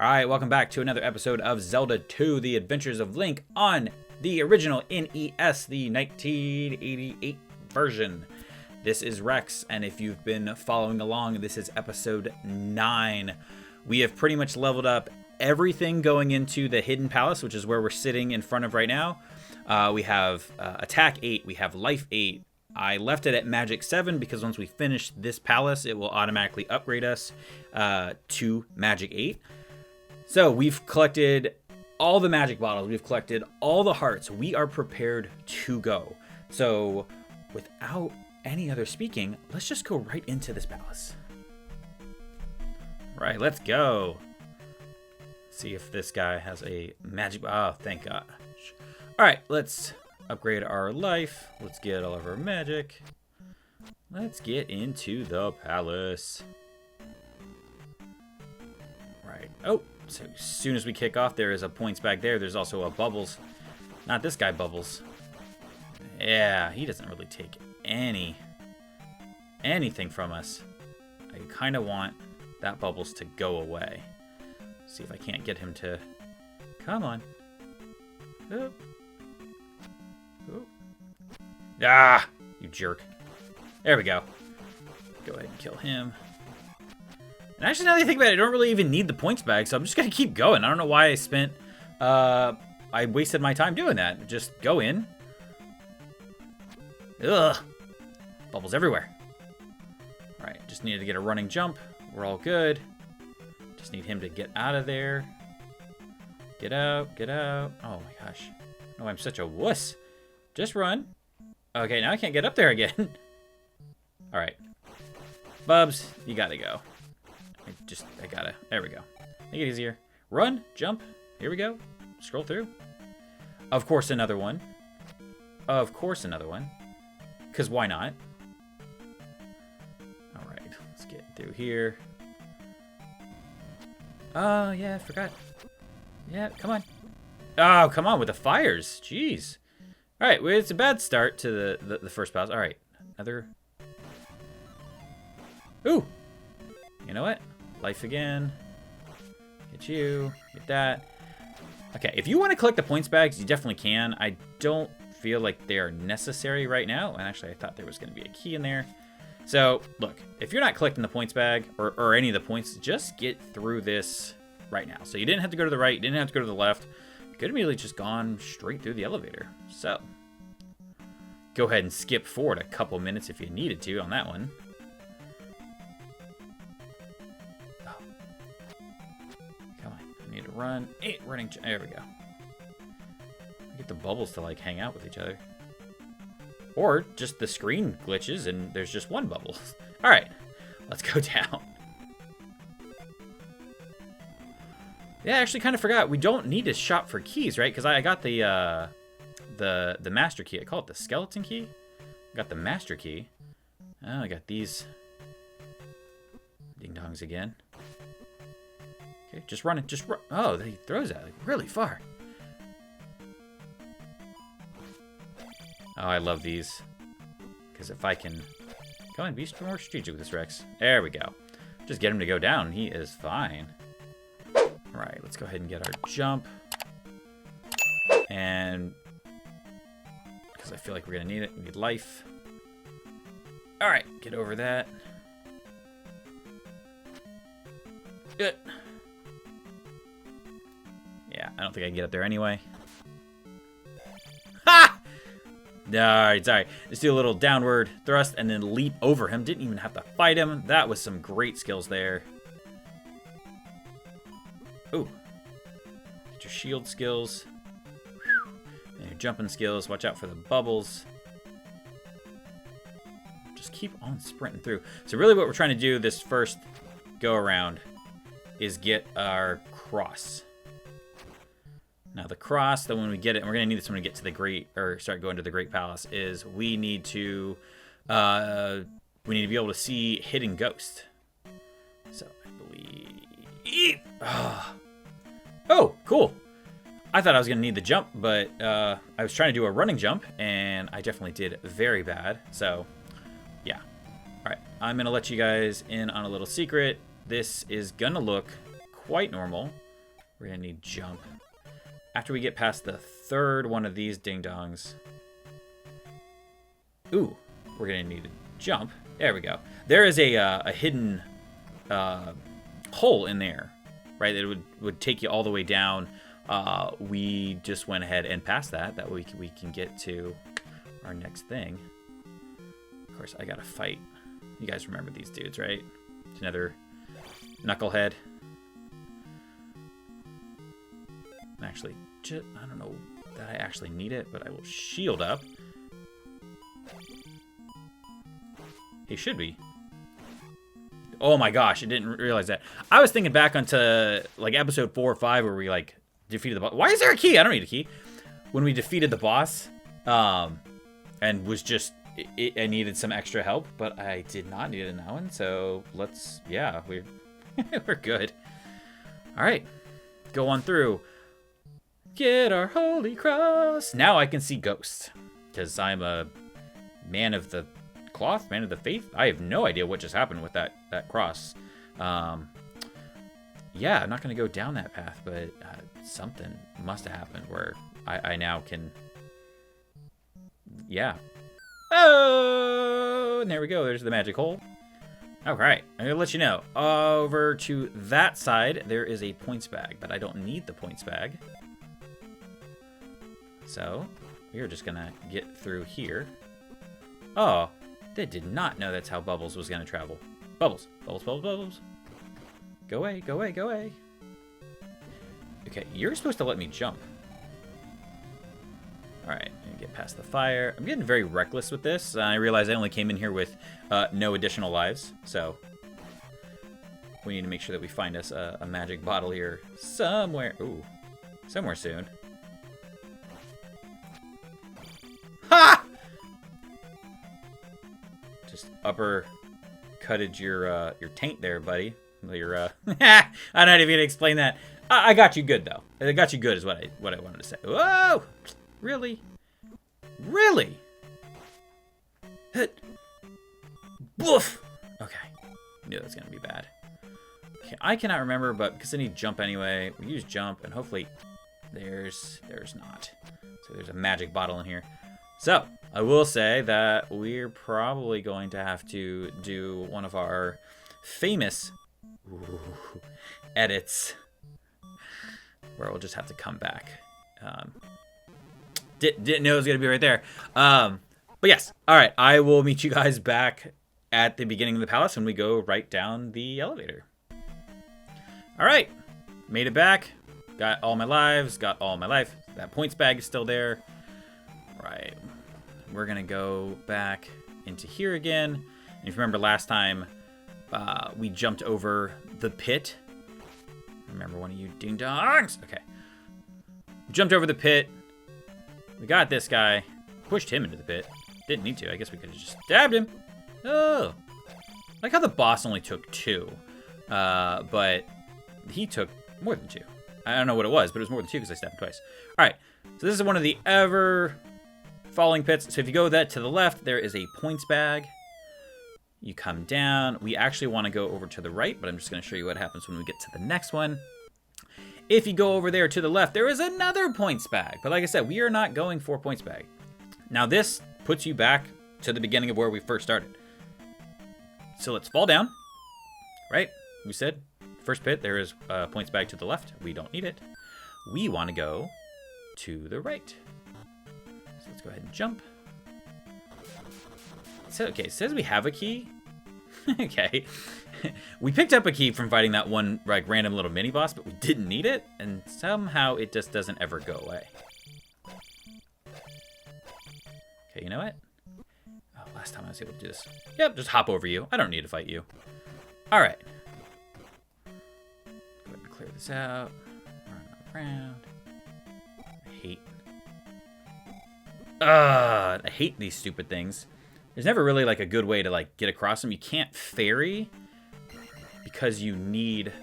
Alright, welcome back to another episode of Zelda 2, The Adventures of Link on the original NES, the 1988 version. This is Rex, and if you've been following along, this is episode 9. We have pretty much leveled up everything going into the Hidden Palace, which is where we're sitting in front of right now. We have Attack 8, we have Life 8. I left it at Magic 7 because once we finish this palace, it will automatically upgrade us to Magic 8. So we've collected all the magic bottles. We've collected all the hearts. We are prepared to go. So without any other speaking, let's just go right into this palace. Right, let's go. See if this guy has a magic. Oh, thank God. All right, let's upgrade our life. Let's get all of our magic. Let's get into the palace. Right. Oh. So as soon as we kick off, there is a points bag there. There's also a Bubbles. Not this guy, Bubbles. Yeah, he doesn't really take anything from us. I kind of want that Bubbles to go away. See if I can't get him to... Come on. Oop. Oop. Ah, you jerk. There we go. Go ahead and kill him. And actually, now that I think about it, I don't really even need the points bag, so I'm just going to keep going. I don't know why I spent... I wasted my time doing that. Just go in. Ugh. Bubbles everywhere. Alright, just needed to get a running jump. We're all good. Just need him to get out of there. Get out, get out. Oh my gosh. No, I'm such a wuss. Just run. Okay, now I can't get up there again. Alright. Bubs, you gotta go. I gotta, there we go. Make it easier. Run, jump, here we go. Scroll through. Of course, another one. Of course, another one. Because why not? All right, let's get through here. Oh, yeah, I forgot. Yeah, come on. Oh, come on with the fires. Jeez. All right, well, it's a bad start to the first boss. All right, another. Ooh. You know what? Life again. Get you. Get that. Okay, if you want to collect the points bags, you definitely can. I don't feel like they are necessary right now. And actually, I thought there was going to be a key in there. So, look, if you're not collecting the points bag or any of the points, just get through this right now. So you didn't have to go to the right. You didn't have to go to the left. You could have immediately just gone straight through the elevator. So, go ahead and skip forward a couple minutes if you needed to on that one. Run. Running. There we go. Get the bubbles to like hang out with each other. Or just the screen glitches and there's just one bubble. All right, let's go down. Yeah, I actually kind of forgot. We don't need to shop for keys, right? Because I got the master key. I call it the skeleton key. I got the master key. Oh, I got these ding dongs again. Okay, just run it. Just run. Oh, he throws that like really far. Oh, I love these. Because if I can... Come on, be more strategic with this, Rex. There we go. Just get him to go down. He is fine. Alright, let's go ahead and get our jump. And... Because I feel like we're going to need it. We need life. Alright, get over that. Good. Yeah, I don't think I can get up there anyway. Ha! Alright, sorry. Just do a little downward thrust and then leap over him. Didn't even have to fight him. That was some great skills there. Ooh. Get your shield skills. And your jumping skills. Watch out for the bubbles. Just keep on sprinting through. So really what we're trying to do this first go around is get our cross. Now the cross, then when we get it, and we're gonna need this when we get to the great, or start going to the Great Palace, is we need to be able to see hidden ghost. So I believe. Oh, cool. I thought I was gonna need the jump, but I was trying to do a running jump, and I definitely did very bad. So, yeah. All right, I'm gonna let you guys in on a little secret. This is gonna look quite normal. We're gonna need jump. After we get past the third one of these ding-dongs. Ooh, we're gonna need to jump. There we go. There is a hidden hole in there, right? That would take you all the way down. We just went ahead and passed that. That way we can get to our next thing. Of course, I gotta fight. You guys remember these dudes, right? It's another knucklehead. Actually, I don't know that I actually need it, but I will shield up. He should be. Oh my gosh, I didn't realize that. I was thinking back onto like episode 4 or 5 where we like defeated the boss. Why is there a key? I don't need a key. When we defeated the boss, and was just I needed some extra help, but I did not need it in that one. So let's, yeah, we're we're good. All right, go on through. Get our holy cross. Now I can see ghosts because I'm a man of the cloth, man of the faith. I have no idea what just happened with that cross. Yeah, I'm not going to go down that path, but something must have happened where I now can... Yeah. Oh, and there we go. There's the magic hole. All right, I'm going to let you know. Over to that side, there is a points bag, but I don't need the points bag. So, we're just going to get through here. Oh, they did not know that's how Bubbles was going to travel. Bubbles, Bubbles, Bubbles, Bubbles. Go away, go away, go away. Okay, you're supposed to let me jump. All right, I'm gonna get past the fire. I'm getting very reckless with this. I realize I only came in here with no additional lives, so we need to make sure that we find us a magic bottle here somewhere. Ooh, somewhere soon. Ha! Just upper cutted your taint there, buddy. Your I'm not even gonna explain that. I got you good though. I got you good is what I wanted to say. Whoa! Really? Really? Hit. Woof. Okay. Knew that was gonna be bad. Okay, I cannot remember, but because I need jump anyway, we use jump, and hopefully there's not. So there's a magic bottle in here. So I will say that we're probably going to have to do one of our famous edits where we'll just have to come back. Didn't know it was gonna be right there. But yes, all right. I will meet you guys back at the beginning of the palace when we go right down the elevator. All right, made it back. Got all my lives. Got all my life. That points bag is still there. Right. We're gonna go back into here again. And if you remember last time, we jumped over the pit. Remember one of you ding-dongs? Okay. Jumped over the pit. We got this guy. Pushed him into the pit. Didn't need to. I guess we could have just stabbed him. Oh. Like how the boss only took 2. But he took more than 2. I don't know what it was, but it was more than 2 because I stabbed him twice. All right. So this is one of the ever-falling pits. So if you go that to the left, there is a points bag. You come down. We actually want to go over to the right, but I'm just going to show you what happens when we get to the next one. If you go over there to the left, there is another points bag. But like I said, we are not going for points bag. Now this puts you back to the beginning of where we first started. So let's fall down. Right? We said first pit, there is a points bag to the left. We don't need it. We want to go to the right. So let's go ahead and jump. So, okay, it says we have a key. Okay. We picked up a key from fighting that one like random little mini boss, but we didn't need it, and somehow it just doesn't ever go away. Okay, you know what? Oh, last time I was able to do this. Yep, just hop over you. I don't need to fight you. All right. Go ahead and clear this out. Run around. I hate these stupid things. There's never really like a good way to like get across them. You can't ferry because you need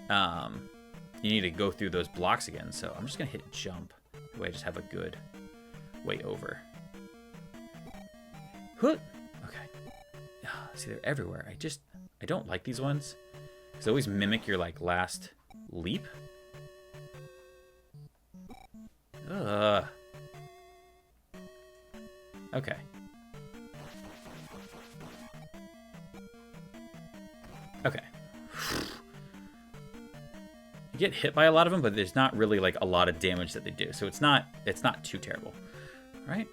to go through those blocks again. So I'm just gonna hit jump. That way I just have a good way over. Okay. See, they're everywhere. I don't like these ones. Because they always mimic your like last leap. Ugh. Okay. Okay. You get hit by a lot of them, but there's not really like a lot of damage that they do. So it's not too terrible. All right.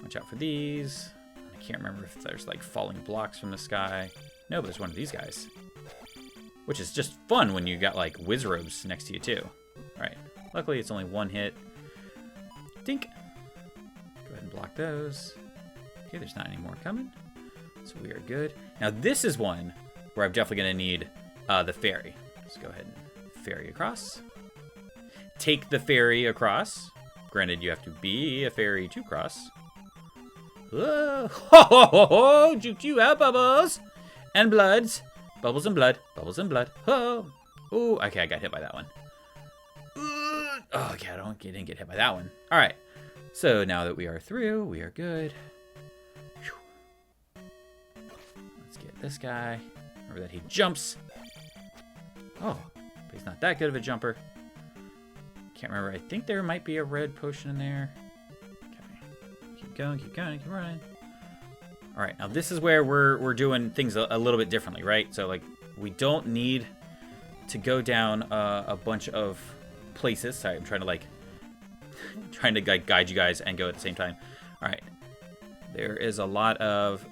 Watch out for these. I can't remember if there's like falling blocks from the sky. No, but there's one of these guys. Which is just fun when you got like whiz robes next to you too. All right. Luckily, it's only one hit. Dink. Go ahead and block those. Okay, there's not any more coming. So we are good. Now this is one where I'm definitely going to need the ferry. Let's go ahead and ferry across. Take the ferry across. Granted, you have to be a fairy to cross. Whoa. Ho, ho, ho, ho. Juke you out, bubbles. And bloods. Bubbles and blood. Bubbles and blood. Oh. Ooh, okay, I got hit by that one. Oh, okay, I didn't get hit by that one. All right. So now that we are through, we are good. Let's get this guy. Remember that he jumps. Oh, but he's not that good of a jumper. Can't remember. I think there might be a red potion in there. Okay. Keep going, keep going, keep running. All right, now this is where we're doing things a little bit differently, right? So, like, we don't need to go down a bunch of places. Sorry, I'm trying to guide you guys and go at the same time. All right. There's a lot of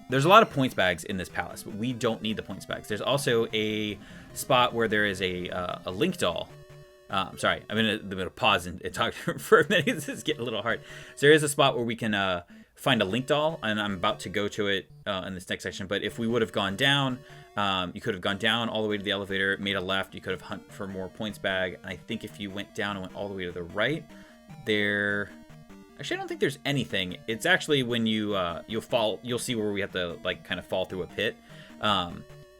points bags in this palace, but we don't need the points bags. There's also a spot where there is a Link doll. Sorry, I'm in the middle of pause and talk for a minute. This is getting a little hard. So there is a spot where we can find a Link doll, and I'm about to go to it in this next section. But if we would have gone down, you could have gone down all the way to the elevator, made a left. You could have hunted for more points bag. And I think if you went down and went all the way to the right, there. Actually, I don't think there's anything. It's actually when you'll fall, you'll see where we have to like kind of fall through a pit.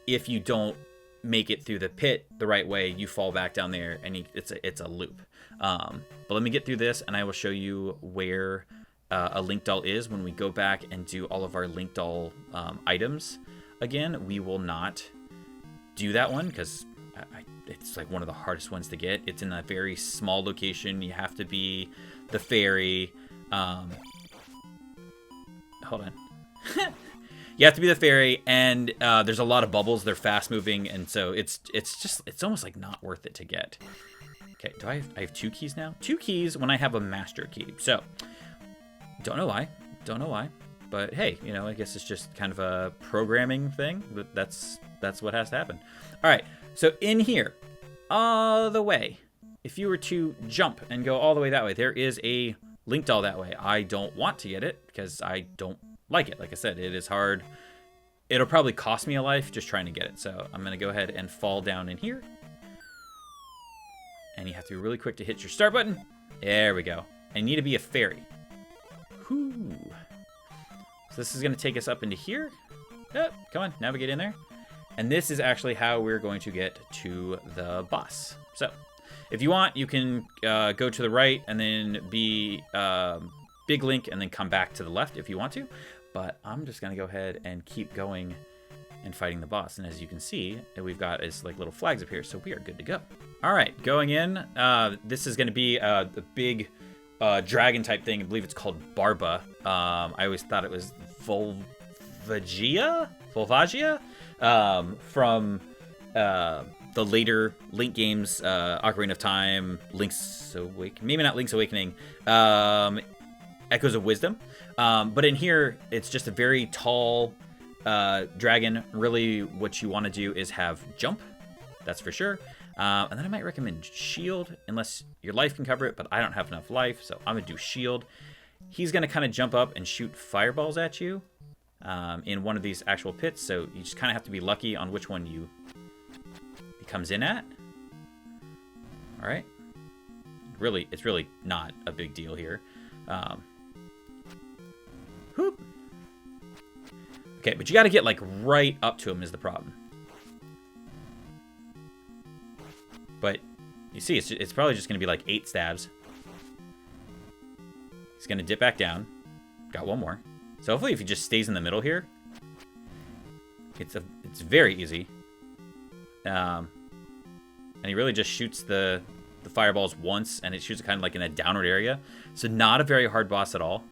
If you don't make it through the pit the right way, you fall back down there, and it's a loop. But let me get through this, and I will show you where a Link doll is when we go back and do all of our Link doll items again. We will not do that one because it's like one of the hardest ones to get. It's in a very small location. You have to be the fairy. Hold on. You have to be the fairy, and there's a lot of bubbles. They're fast moving, and so it's almost like not worth it to get. Okay, do I have 2 keys now? 2 keys when I have a master key. So don't know why, but hey, you know, I guess it's just kind of a programming thing. But that's what has to happen. All right, so in here, all the way, if you were to jump and go all the way that way, there is a Link doll that way. I don't want to get it because I don't like it. Like I said, it is hard. It'll probably cost me a life just trying to get it. So I'm going to go ahead and fall down in here. And you have to be really quick to hit your start button. There we go. And you need to be a fairy. Whoo. So this is going to take us up into here. Oh, come on, navigate in there. And this is actually how we're going to get to the boss. So if you want, you can go to the right and then be Big Link and then come back to the left if you want to. But I'm just going to go ahead and keep going and fighting the boss. And as you can see, we've got is like little flags up here, so we are good to go. All right, going in. This is going to be the big dragon type thing. I believe it's called Barba. I always thought it was Volvagia from the later Link games, Ocarina of Time, Link's Awakening, maybe not Link's Awakening, Echoes of Wisdom. But in here, it's just a very tall dragon. Really, what you want to do is have jump, that's for sure. And then I might recommend shield, unless your life can cover it, but I don't have enough life, so I'm going to do shield. He's going to kind of jump up and shoot fireballs at you in one of these actual pits, so you just kind of have to be lucky on which one he comes in at. All right. Really, it's really not a big deal here. Whoop. Okay, but you got to get like right up to him is the problem. But you see, it's probably just going to be like 8 stabs. He's going to dip back down. Got one more. So hopefully if he just stays in the middle here, it's very easy. And he really just shoots the the fireballs once, and it shoots it kind of like in a downward area. So not a very hard boss at all.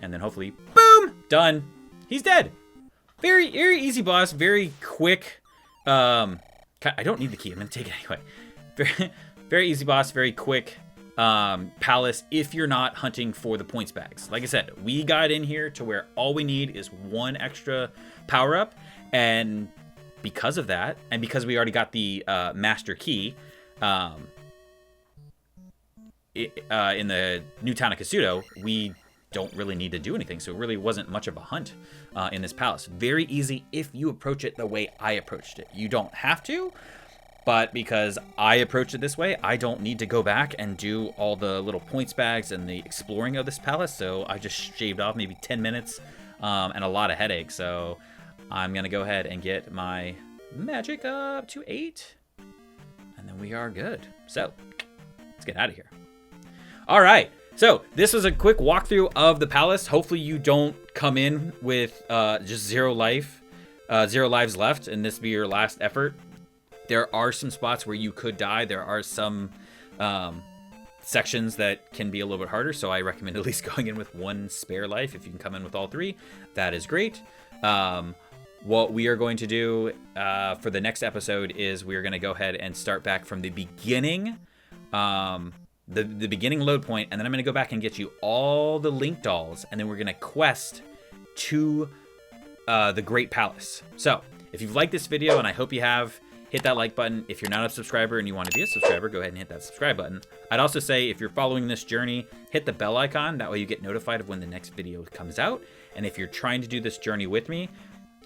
And then hopefully, boom, done. He's dead. Very, very easy boss, very quick. I don't need the key, I'm gonna take it anyway. Very, very easy boss, very quick palace if you're not hunting for the points bags. Like I said, we got in here to where all we need is one extra power up, and because of that, and because we already got the master key in the new town of Kasuto, we don't really need to do anything, so it really wasn't much of a hunt in this palace. Very easy if you approach it the way I approached it. You don't have to, but because I approached it this way, I don't need to go back and do all the little points bags and the exploring of this palace, so I just shaved off maybe 10 minutes and a lot of headache. So I'm gonna go ahead and get my magic up to 8, and then we are good. So let's get out of here. All right. So this was a quick walkthrough of the palace. Hopefully you don't come in with just 0 lives left, and this be your last effort. There are some spots where you could die. There are some sections that can be a little bit harder, so I recommend at least going in with 1 spare life. If you can come in with all 3, that is great. What we are going to do for the next episode is we're going to go ahead and start back from the beginning. The beginning load point, and then I'm going to go back and get you all the Link dolls, and then we're going to quest to the Great Palace. So, if you've liked this video, and I hope you have, hit that like button. If you're not a subscriber and you want to be a subscriber, go ahead and hit that subscribe button. I'd also say if you're following this journey, hit the bell icon. That way you get notified of when the next video comes out. And if you're trying to do this journey with me,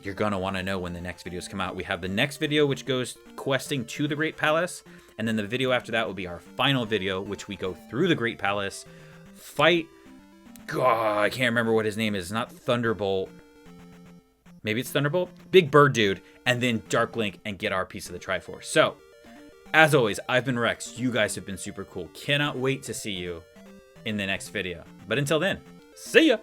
you're going to want to know when the next videos come out. We have the next video, which goes questing to the Great Palace. And then the video after that will be our final video, which we go through the Great Palace, fight, God, I can't remember what his name is. It's not Thunderbolt. Maybe it's Thunderbolt? Big Bird Dude, and then Dark Link and get our piece of the Triforce. So, as always, I've been Rex. You guys have been super cool. Cannot wait to see you in the next video. But until then, see ya!